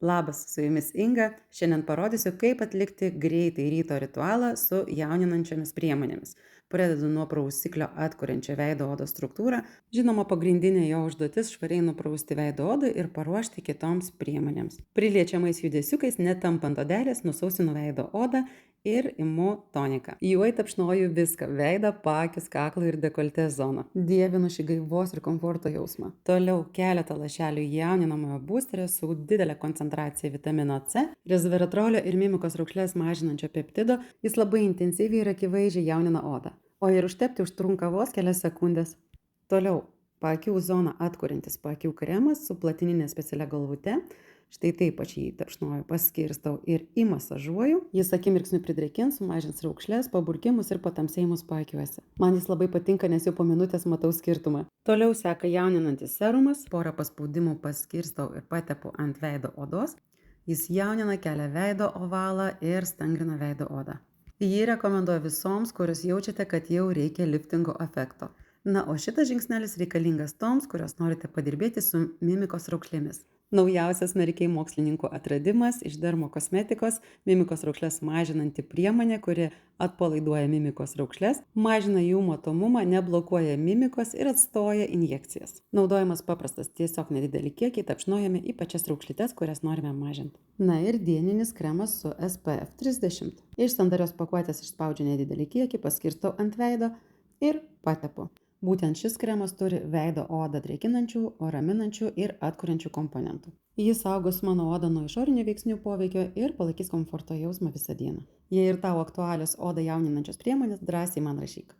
Labas, su jumis Inga. Šiandien parodysiu, kaip atlikti greitai ryto ritualą su jauninančiomis priemonėmis. Pradedu nuo prausiklio atkuriančio veido odos struktūrą. Žinoma, pagrindinė jo užduotis švariai nuprausti veido odą ir paruošti kitoms priemonėms. Priliečiamais judesiukais, netampant odelės, nusausinu veido odą ir imu toniką. Juo įtapšnoju viską - veidą, paakis, kaklą ir dekoltė zoną. Dievinu šį gaivos ir komforto jausmą. Toliau keletą lašelių jauninamojo būsterio su didelė koncentracija vitamino C, resveratrolio ir mimikos raukšlės mažinančio peptido. Jis labai intensyviai ir akivaizdžiai jaunina odą. O ir užtepti užtrunka vos kelias sekundės. Toliau paakių zoną atkuriantis paakių kremas su platininė specialia galvute. Štai taip aš jį tapšnoju, paskirstau ir įmasažuoju. Jis akimirksniu pridrėkins, sumažins raukšlės, paburkimus ir patamsėjimus paakiuose. Man jis labai patinka, nes jau po minutės matau skirtumą. Toliau seka jauninantis serumas. Porą paspaudimų paskirstau ir patepu ant veido odos. Jis jaunina, kelia veido ovalą ir stangrina veido odą. Jį rekomenduoju visoms, kurios jaučiate, kad jau reikia liftingo efekto. Na, o šitas žingsnelis reikalingas toms, kurios norite padirbėti su mimikos raukšlėmis. Naujausias Amerikėjų mokslininkų atradimas iš dermo kosmetikos - mimikos raukšlės mažinanti priemonė, kuri atpalaiduoja mimikos raukšlės, mažina jų matomumą, neblokuoja mimikos ir atstoja injekcijas. Naudojamas paprastas, tiesiog nedideli kiekiai tapšnojami į pačias raukšlytes, kurias norime mažinti. Na ir dieninis kremas su SPF 30. Iš sandarios pakuotės išspaudžiu nedidelį kiekį, paskirstau ant veido ir patepu. Būtent šis kremas turi veido odą drėkinančių, raminančių ir atkuriančių komponentų. Jis saugos mano odą nuo išorinių veiksnių poveikio ir palaikys komforto jausmą visą dieną. Jei ir tau aktualios odą jauninančios priemonės, drąsiai man rašyk.